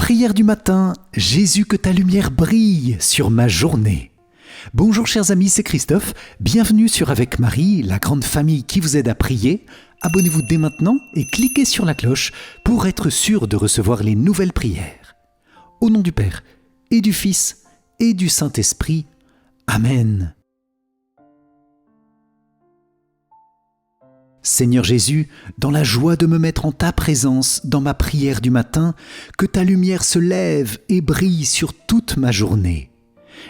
Prière du matin, Jésus, que ta lumière brille sur ma journée. Bonjour chers amis, c'est Christophe, bienvenue sur Avec Marie, la grande famille qui vous aide à prier. Abonnez-vous dès maintenant et cliquez sur la cloche pour être sûr de recevoir les nouvelles prières. Au nom du Père, et du Fils, et du Saint-Esprit. Amen. Seigneur Jésus, dans la joie de me mettre en ta présence dans ma prière du matin, que ta lumière se lève et brille sur toute ma journée.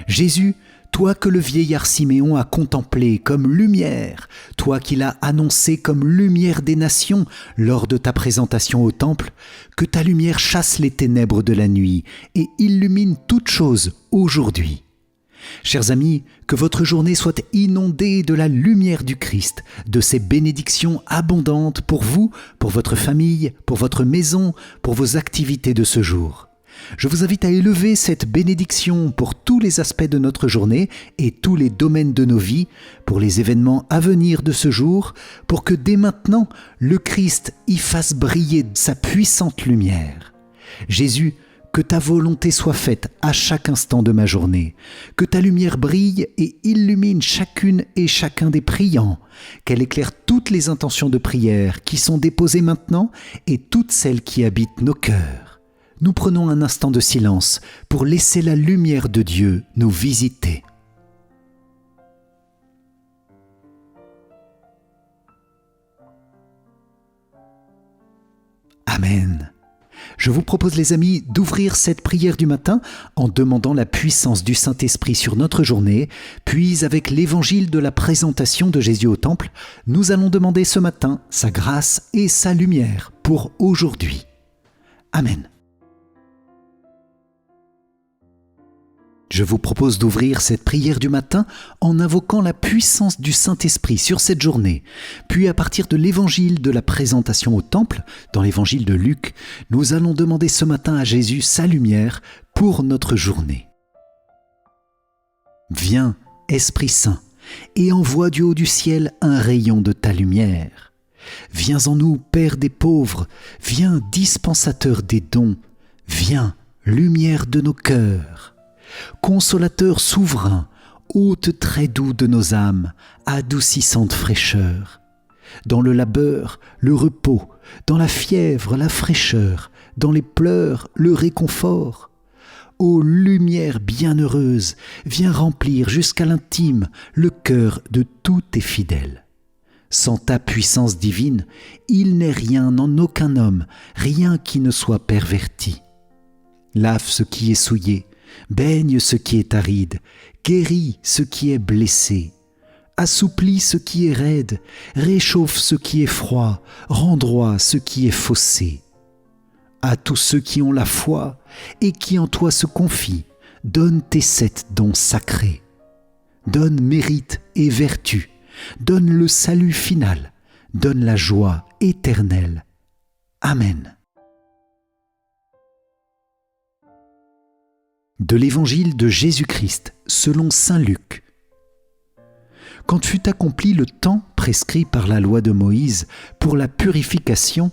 Jésus, toi que le vieillard Siméon a contemplé comme lumière, toi qui l'as annoncé comme lumière des nations lors de ta présentation au temple, que ta lumière chasse les ténèbres de la nuit et illumine toutes choses aujourd'hui. Chers amis, que votre journée soit inondée de la lumière du Christ, de ses bénédictions abondantes pour vous, pour votre famille, pour votre maison, pour vos activités de ce jour. Je vous invite à élever cette bénédiction pour tous les aspects de notre journée et tous les domaines de nos vies, pour les événements à venir de ce jour, pour que dès maintenant, le Christ y fasse briller sa puissante lumière. Jésus, que ta volonté soit faite à chaque instant de ma journée, que ta lumière brille et illumine chacune et chacun des priants, qu'elle éclaire toutes les intentions de prière qui sont déposées maintenant et toutes celles qui habitent nos cœurs. Nous prenons un instant de silence pour laisser la lumière de Dieu nous visiter. Amen. Je vous propose les amis d'ouvrir cette prière du matin en demandant la puissance du Saint-Esprit sur notre journée, puis avec l'évangile de la présentation de Jésus au temple, nous allons demander ce matin sa grâce et sa lumière pour aujourd'hui. Amen. Je vous propose d'ouvrir cette prière du matin en invoquant la puissance du Saint-Esprit sur cette journée. Puis à partir de l'évangile de la présentation au temple, dans l'évangile de Luc, nous allons demander ce matin à Jésus sa lumière pour notre journée. Viens, Esprit Saint, et envoie du haut du ciel un rayon de ta lumière. Viens en nous, Père des pauvres, viens, dispensateur des dons, viens, lumière de nos cœurs. Consolateur souverain, hôte très doux de nos âmes, adoucissante fraîcheur. Dans le labeur, le repos, dans la fièvre, la fraîcheur, dans les pleurs, le réconfort. Ô lumière bienheureuse, viens remplir jusqu'à l'intime le cœur de tous tes fidèles. Sans ta puissance divine, il n'est rien en aucun homme, rien qui ne soit perverti. Lave ce qui est souillé, baigne ce qui est aride, guéris ce qui est blessé, assouplis ce qui est raide, réchauffe ce qui est froid, rends droit ce qui est faussé. À tous ceux qui ont la foi et qui en toi se confient, donne tes 7 dons sacrés. Donne mérite et vertu, donne le salut final, donne la joie éternelle. Amen. De l'évangile de Jésus-Christ, selon saint Luc. Quand fut accompli le temps prescrit par la loi de Moïse pour la purification,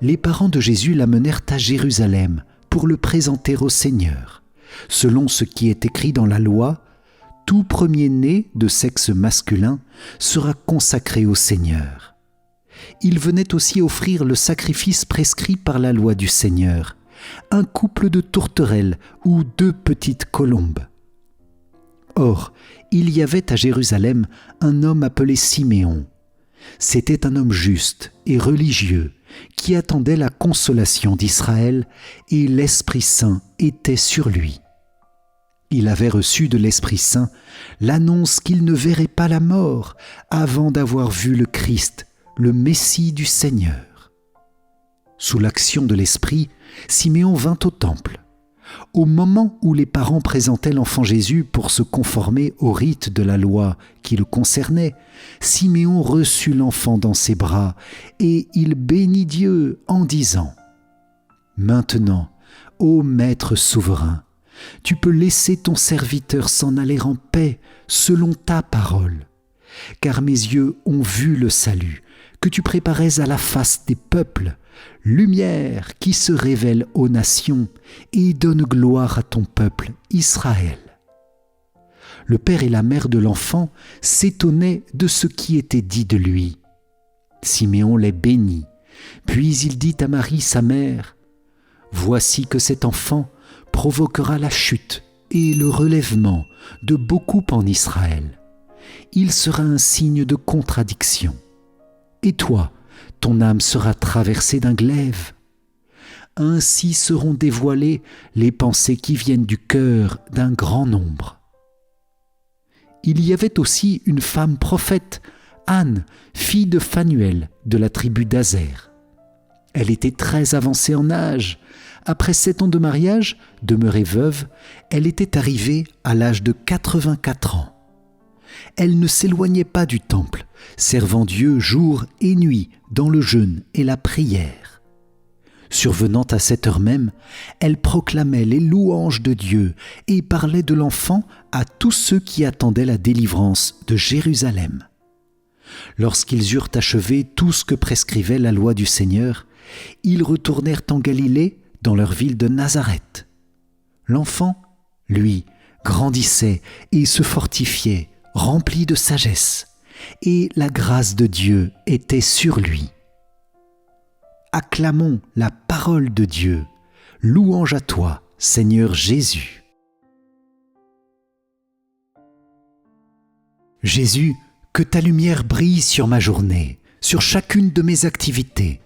les parents de Jésus l'amenèrent à Jérusalem pour le présenter au Seigneur. Selon ce qui est écrit dans la loi, tout premier-né de sexe masculin sera consacré au Seigneur. Il venait aussi offrir le sacrifice prescrit par la loi du Seigneur, un couple de tourterelles ou 2 petites colombes. Or, il y avait à Jérusalem un homme appelé Siméon. C'était un homme juste et religieux qui attendait la consolation d'Israël et l'Esprit Saint était sur lui. Il avait reçu de l'Esprit Saint l'annonce qu'il ne verrait pas la mort avant d'avoir vu le Christ, le Messie du Seigneur. Sous l'action de l'Esprit, Siméon vint au temple. Au moment où les parents présentaient l'enfant Jésus pour se conformer au rite de la loi qui le concernait, Siméon reçut l'enfant dans ses bras et il bénit Dieu en disant « Maintenant, ô Maître souverain, tu peux laisser ton serviteur s'en aller en paix selon ta parole, car mes yeux ont vu le salut que tu préparais à la face des peuples, lumière qui se révèle aux nations et donne gloire à ton peuple Israël. » Le père et la mère de l'enfant s'étonnaient de ce qui était dit de lui. Siméon les bénit, puis il dit à Marie sa mère, « Voici que cet enfant provoquera la chute et le relèvement de beaucoup en Israël. Il sera un signe de contradiction. Et toi, ton âme sera traversée d'un glaive. Ainsi seront dévoilées les pensées qui viennent du cœur d'un grand nombre. » Il y avait aussi une femme prophète, Anne, fille de Phanuel, de la tribu d'Aser. Elle était très avancée en âge. Après 7 ans de mariage, demeurée veuve, elle était arrivée à l'âge de 84 ans. Elle ne s'éloignait pas du temple, servant Dieu jour et nuit dans le jeûne et la prière. Survenant à cette heure même, elle proclamait les louanges de Dieu et parlait de l'enfant à tous ceux qui attendaient la délivrance de Jérusalem. Lorsqu'ils eurent achevé tout ce que prescrivait la loi du Seigneur, ils retournèrent en Galilée, dans leur ville de Nazareth. L'enfant, lui, grandissait et se fortifiait, rempli de sagesse, et la grâce de Dieu était sur lui. Acclamons la parole de Dieu. Louange à toi, Seigneur Jésus. Jésus, que ta lumière brille sur ma journée, sur chacune de mes activités,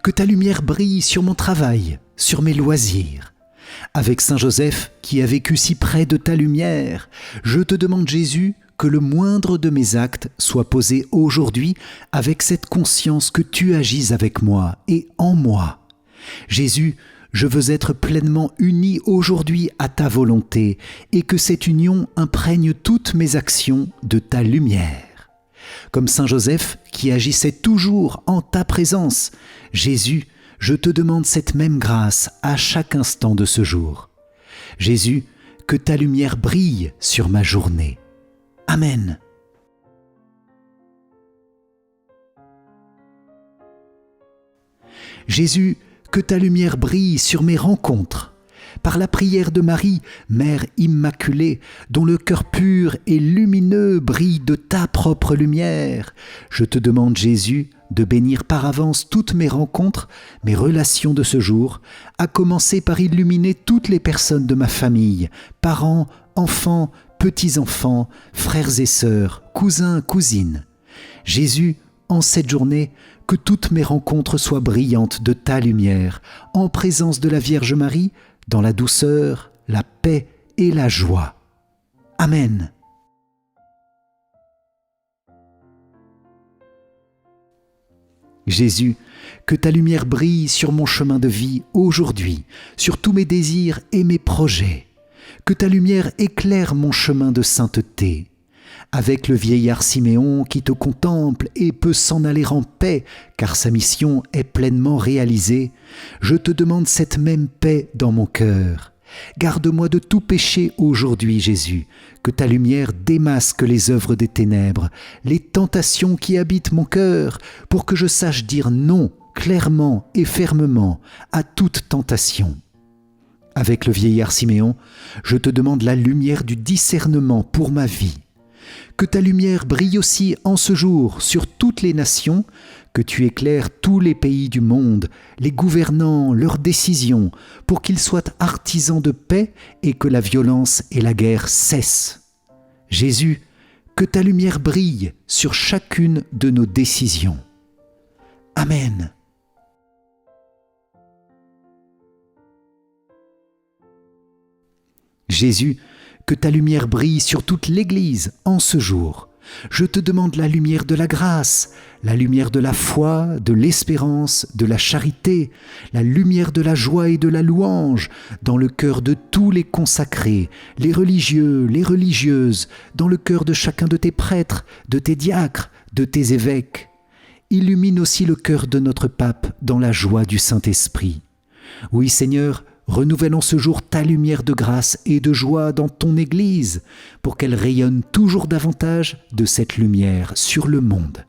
que ta lumière brille sur mon travail, sur mes loisirs. Avec Saint Joseph, qui a vécu si près de ta lumière, je te demande, Jésus, que le moindre de mes actes soit posé aujourd'hui avec cette conscience que tu agis avec moi et en moi. Jésus, je veux être pleinement uni aujourd'hui à ta volonté et que cette union imprègne toutes mes actions de ta lumière. Comme Saint Joseph qui agissait toujours en ta présence, Jésus, je te demande cette même grâce à chaque instant de ce jour. Jésus, que ta lumière brille sur ma journée. Amen. Jésus, que ta lumière brille sur mes rencontres. Par la prière de Marie, Mère Immaculée, dont le cœur pur et lumineux brille de ta propre lumière, je te demande, Jésus, de bénir par avance toutes mes rencontres, mes relations de ce jour, à commencer par illuminer toutes les personnes de ma famille, parents, enfants, petits-enfants, frères et sœurs, cousins, cousines. Jésus, en cette journée, que toutes mes rencontres soient brillantes de ta lumière, en présence de la Vierge Marie, dans la douceur, la paix et la joie. Amen. Jésus, que ta lumière brille sur mon chemin de vie aujourd'hui, sur tous mes désirs et mes projets. Que ta lumière éclaire mon chemin de sainteté. Avec le vieillard Siméon qui te contemple et peut s'en aller en paix, car sa mission est pleinement réalisée, je te demande cette même paix dans mon cœur. Garde-moi de tout péché aujourd'hui, Jésus, que ta lumière démasque les œuvres des ténèbres, les tentations qui habitent mon cœur, pour que je sache dire non clairement et fermement à toute tentation. Avec le vieillard Siméon, je te demande la lumière du discernement pour ma vie. Que ta lumière brille aussi en ce jour sur toutes les nations, que tu éclaires tous les pays du monde, les gouvernants, leurs décisions, pour qu'ils soient artisans de paix et que la violence et la guerre cessent. Jésus, que ta lumière brille sur chacune de nos décisions. Amen. Jésus, que ta lumière brille sur toute l'Église en ce jour. Je te demande la lumière de la grâce, la lumière de la foi, de l'espérance, de la charité, la lumière de la joie et de la louange dans le cœur de tous les consacrés, les religieux, les religieuses, dans le cœur de chacun de tes prêtres, de tes diacres, de tes évêques. Illumine aussi le cœur de notre pape dans la joie du Saint-Esprit. Oui, Seigneur, renouvelle en ce jour ta lumière de grâce et de joie dans ton Église, pour qu'elle rayonne toujours davantage de cette lumière sur le monde.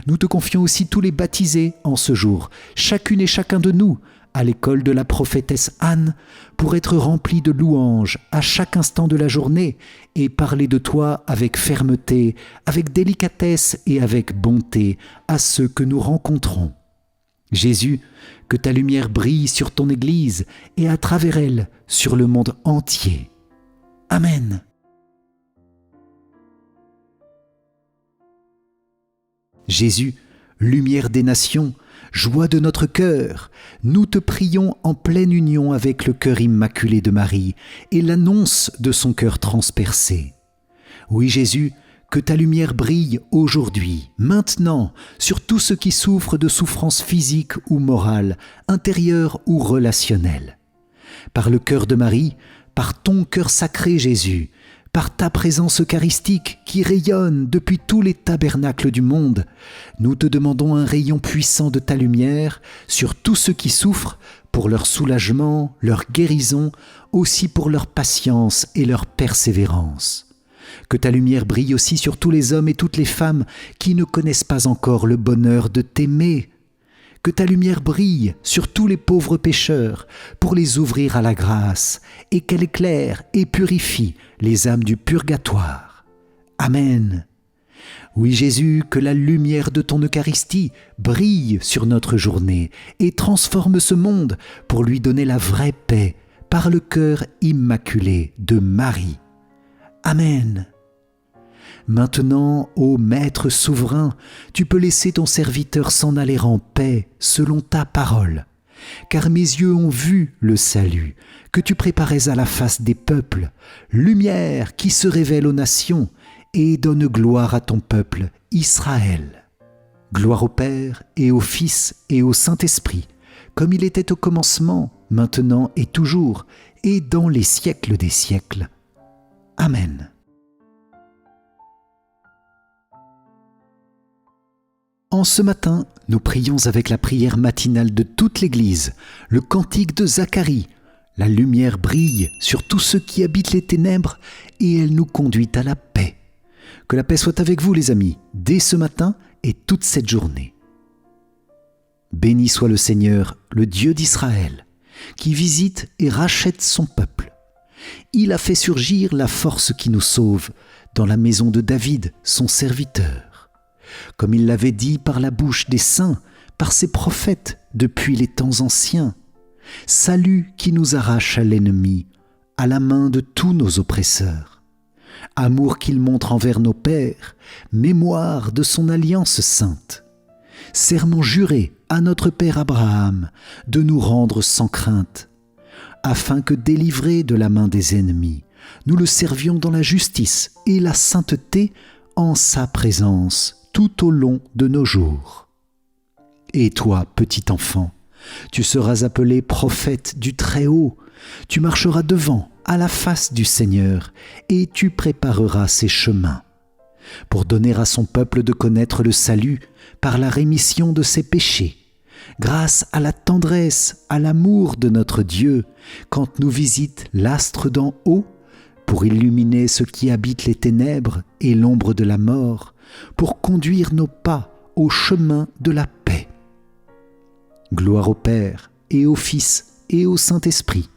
Nous te confions aussi tous les baptisés en ce jour, chacune et chacun de nous, à l'école de la prophétesse Anne, pour être remplis de louanges à chaque instant de la journée et parler de toi avec fermeté, avec délicatesse et avec bonté à ceux que nous rencontrons. Jésus, que ta lumière brille sur ton Église et à travers elle sur le monde entier. Amen. Jésus, lumière des nations, joie de notre cœur, nous te prions en pleine union avec le cœur immaculé de Marie et l'annonce de son cœur transpercé. Oui Jésus, que ta lumière brille aujourd'hui, maintenant, sur tous ceux qui souffrent de souffrances physiques ou morales, intérieures ou relationnelles. Par le cœur de Marie, par ton cœur sacré Jésus, par ta présence eucharistique qui rayonne depuis tous les tabernacles du monde, nous te demandons un rayon puissant de ta lumière sur tous ceux qui souffrent, pour leur soulagement, leur guérison, aussi pour leur patience et leur persévérance. Que ta lumière brille aussi sur tous les hommes et toutes les femmes qui ne connaissent pas encore le bonheur de t'aimer. Que ta lumière brille sur tous les pauvres pécheurs pour les ouvrir à la grâce et qu'elle éclaire et purifie les âmes du purgatoire. Amen. Oui Jésus, que la lumière de ton Eucharistie brille sur notre journée et transforme ce monde pour lui donner la vraie paix par le cœur immaculé de Marie. Amen. Maintenant, ô Maître souverain, tu peux laisser ton serviteur s'en aller en paix selon ta parole, car mes yeux ont vu le salut que tu préparais à la face des peuples, lumière qui se révèle aux nations et donne gloire à ton peuple, Israël. Gloire au Père et au Fils et au Saint-Esprit, comme il était au commencement, maintenant et toujours, et dans les siècles des siècles. Amen. En ce matin, nous prions avec la prière matinale de toute l'Église, le cantique de Zacharie. La lumière brille sur tous ceux qui habitent les ténèbres et elle nous conduit à la paix. Que la paix soit avec vous les amis, dès ce matin et toute cette journée. Béni soit le Seigneur, le Dieu d'Israël, qui visite et rachète son peuple. Il a fait surgir la force qui nous sauve dans la maison de David, son serviteur. Comme il l'avait dit par la bouche des saints, par ses prophètes depuis les temps anciens. Salut qui nous arrache à l'ennemi, à la main de tous nos oppresseurs. Amour qu'il montre envers nos pères, mémoire de son alliance sainte. Serment juré à notre père Abraham de nous rendre sans crainte, afin que délivrés de la main des ennemis, nous le servions dans la justice et la sainteté en sa présence tout au long de nos jours. Et toi, petit enfant, tu seras appelé prophète du Très-Haut, tu marcheras devant, à la face du Seigneur, et tu prépareras ses chemins, pour donner à son peuple de connaître le salut par la rémission de ses péchés, grâce à la tendresse, à l'amour de notre Dieu, quand nous visite l'astre d'en haut, pour illuminer ceux qui habitent les ténèbres et l'ombre de la mort, pour conduire nos pas au chemin de la paix. Gloire au Père et au Fils et au Saint-Esprit,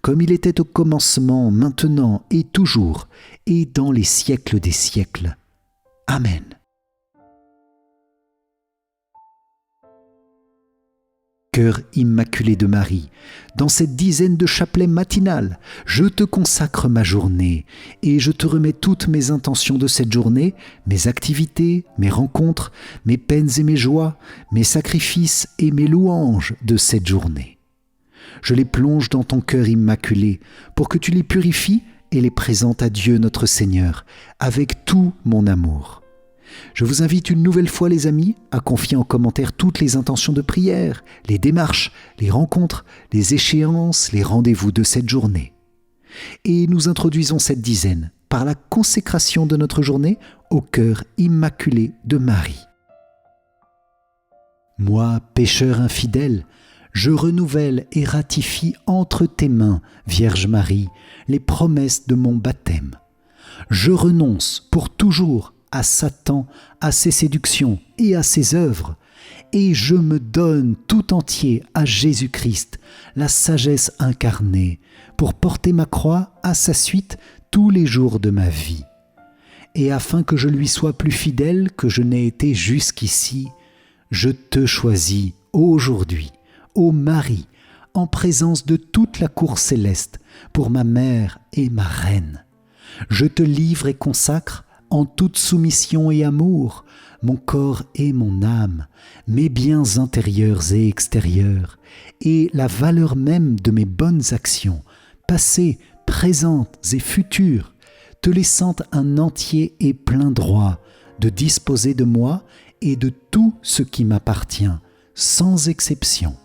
comme il était au commencement, maintenant et toujours, et dans les siècles des siècles. Amen. Cœur immaculé de Marie, dans cette dizaine de chapelets matinales, je te consacre ma journée et je te remets toutes mes intentions de cette journée, mes activités, mes rencontres, mes peines et mes joies, mes sacrifices et mes louanges de cette journée. Je les plonge dans ton cœur immaculé pour que tu les purifies et les présentes à Dieu notre Seigneur avec tout mon amour. Je vous invite une nouvelle fois les amis à confier en commentaire toutes les intentions de prière, les démarches, les rencontres, les échéances, les rendez-vous de cette journée. Et nous introduisons cette dizaine par la consécration de notre journée au cœur immaculé de Marie. Moi, pécheur infidèle, je renouvelle et ratifie entre tes mains, Vierge Marie, les promesses de mon baptême. Je renonce pour toujours à Satan, à ses séductions et à ses œuvres, et je me donne tout entier à Jésus-Christ, la sagesse incarnée, pour porter ma croix à sa suite tous les jours de ma vie. Et afin que je lui sois plus fidèle que je n'ai été jusqu'ici, je te choisis aujourd'hui, ô Marie, en présence de toute la cour céleste, pour ma mère et ma reine. Je te livre et consacre, en toute soumission et amour, mon corps et mon âme, mes biens intérieurs et extérieurs, et la valeur même de mes bonnes actions, passées, présentes et futures, te laissant un entier et plein droit de disposer de moi et de tout ce qui m'appartient, sans exception,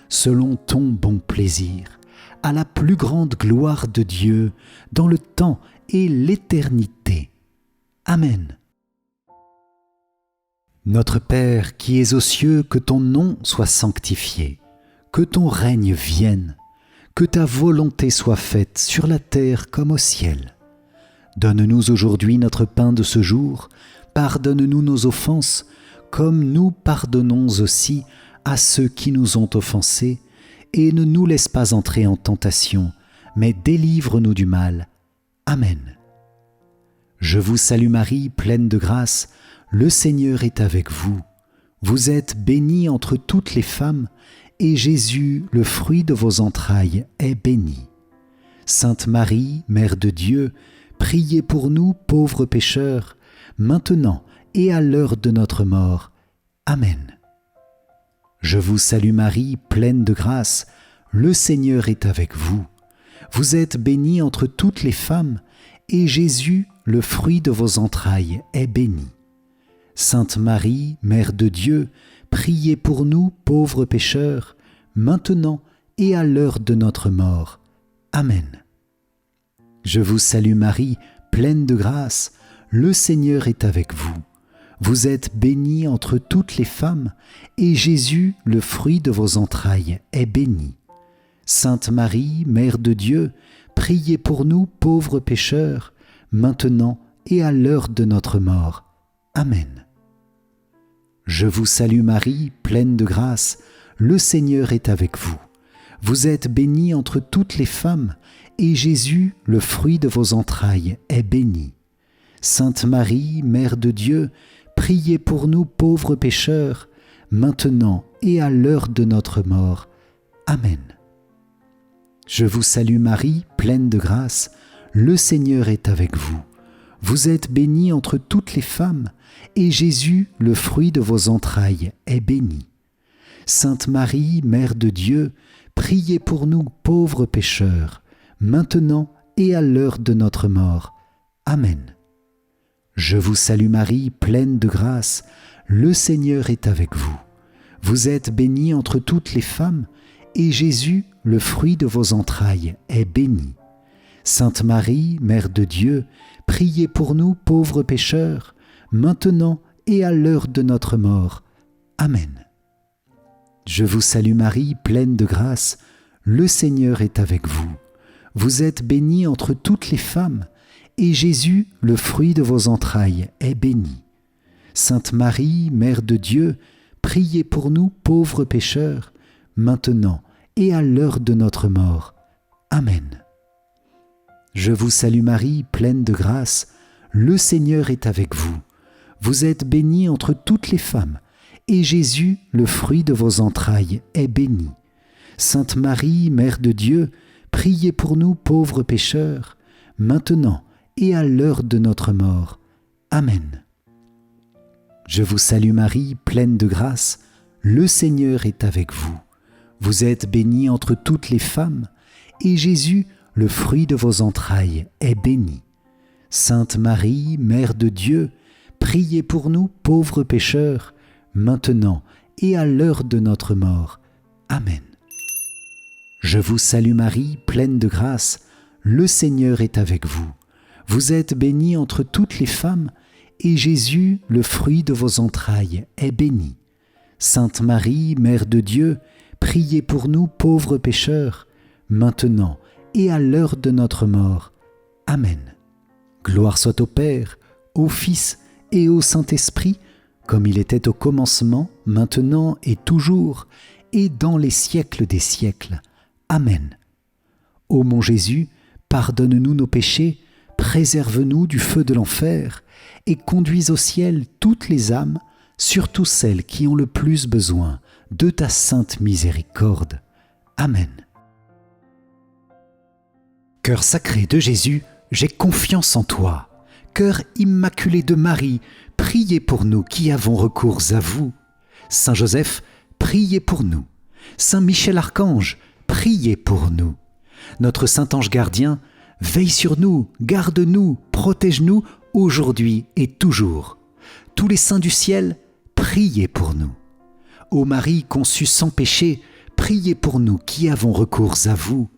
selon ton bon plaisir, à la plus grande gloire de Dieu, dans le temps et l'éternité. Amen. Notre Père qui es aux cieux, que ton nom soit sanctifié, que ton règne vienne, que ta volonté soit faite sur la terre comme au ciel. Donne-nous aujourd'hui notre pain de ce jour, pardonne-nous nos offenses, comme nous pardonnons aussi à ceux qui nous ont offensés, et ne nous laisse pas entrer en tentation, mais délivre-nous du mal. Amen. Je vous salue Marie, pleine de grâce, le Seigneur est avec vous. Vous êtes bénie entre toutes les femmes, et Jésus, le fruit de vos entrailles, est béni. Sainte Marie, Mère de Dieu, priez pour nous pauvres pécheurs, maintenant et à l'heure de notre mort. Amen. Je vous salue Marie, pleine de grâce, le Seigneur est avec vous. Vous êtes bénie entre toutes les femmes, et Jésus, le fruit de vos entrailles, est béni. Sainte Marie, Mère de Dieu, priez pour nous pauvres pécheurs, maintenant et à l'heure de notre mort. Amen. Je vous salue Marie, pleine de grâce, le Seigneur est avec vous. Vous êtes bénie entre toutes les femmes, et Jésus, le fruit de vos entrailles, est béni. Sainte Marie, Mère de Dieu, priez pour nous pauvres pécheurs, maintenant et à l'heure de notre mort. Amen. Je vous salue Marie, pleine de grâce, le Seigneur est avec vous. Vous êtes bénie entre toutes les femmes, et Jésus, le fruit de vos entrailles, est béni. Sainte Marie, Mère de Dieu, priez pour nous pauvres pécheurs, maintenant et à l'heure de notre mort. Amen. Je vous salue Marie, pleine de grâce, le Seigneur est avec vous. Vous êtes bénie entre toutes les femmes, et Jésus, le fruit de vos entrailles, est béni. Sainte Marie, Mère de Dieu, priez pour nous pauvres pécheurs, maintenant et à l'heure de notre mort. Amen. Je vous salue Marie, pleine de grâce, le Seigneur est avec vous. Vous êtes bénie entre toutes les femmes, et Jésus, le fruit de vos entrailles, est béni. Sainte Marie, Mère de Dieu, priez pour nous pauvres pécheurs, maintenant et à l'heure de notre mort. Amen. Je vous salue Marie, pleine de grâce, le Seigneur est avec vous. Vous êtes bénie entre toutes les femmes, et Jésus, le fruit de vos entrailles, est béni. Sainte Marie, Mère de Dieu, priez pour nous pauvres pécheurs, maintenant et à l'heure de notre mort. Amen. Je vous salue Marie, pleine de grâce, le Seigneur est avec vous. Vous êtes bénie entre toutes les femmes, et Jésus, le fruit de vos entrailles, est béni. Sainte Marie, Mère de Dieu, priez pour nous pauvres pécheurs, maintenant et à l'heure de notre mort. Amen. Je vous salue Marie, pleine de grâce, le Seigneur est avec vous. Vous êtes bénie entre toutes les femmes, et Jésus, le fruit de vos entrailles, est béni. Sainte Marie, Mère de Dieu, priez pour nous pauvres pécheurs, maintenant et à l'heure de notre mort. Amen. Je vous salue Marie, pleine de grâce, le Seigneur est avec vous. Vous êtes bénie entre toutes les femmes, et Jésus, le fruit de vos entrailles, est béni. Sainte Marie, Mère de Dieu, priez pour nous pauvres pécheurs, maintenant et à l'heure de notre mort. Amen. Gloire soit au Père, au Fils et au Saint-Esprit, comme il était au commencement, maintenant et toujours, et dans les siècles des siècles. Amen. Ô mon Jésus, pardonne-nous nos péchés, préserve-nous du feu de l'enfer, et conduis au ciel toutes les âmes, surtout celles qui ont le plus besoin de ta sainte miséricorde. Amen. Cœur sacré de Jésus, j'ai confiance en toi. Cœur immaculé de Marie, priez pour nous qui avons recours à vous. Saint Joseph, priez pour nous. Saint Michel Archange, priez pour nous. Notre Saint Ange gardien, veille sur nous, garde-nous, protège-nous aujourd'hui et toujours. Tous les saints du ciel, priez pour nous. Ô Marie conçue sans péché, priez pour nous qui avons recours à vous.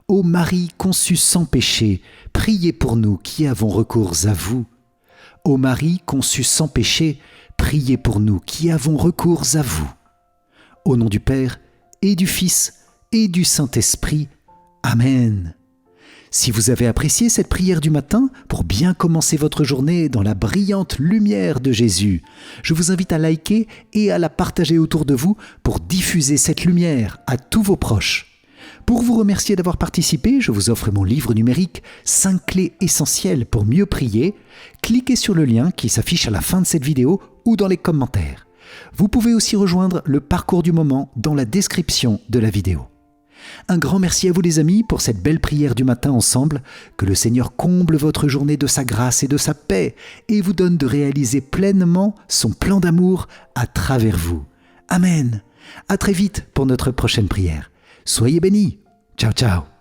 Ô Marie conçue sans péché, priez pour nous qui avons recours à vous. Ô Marie conçue sans péché, priez pour nous qui avons recours à vous. Au nom du Père, et du Fils, et du Saint-Esprit. Amen. Si vous avez apprécié cette prière du matin, pour bien commencer votre journée dans la brillante lumière de Jésus, je vous invite à liker et à la partager autour de vous pour diffuser cette lumière à tous vos proches. Pour vous remercier d'avoir participé, je vous offre mon livre numérique « 5 clés essentielles pour mieux prier ». Cliquez sur le lien qui s'affiche à la fin de cette vidéo ou dans les commentaires. Vous pouvez aussi rejoindre le parcours du moment dans la description de la vidéo. Un grand merci à vous les amis pour cette belle prière du matin ensemble. Que le Seigneur comble votre journée de sa grâce et de sa paix et vous donne de réaliser pleinement son plan d'amour à travers vous. Amen. À très vite pour notre prochaine prière. Soyez bénis. Ciao, ciao.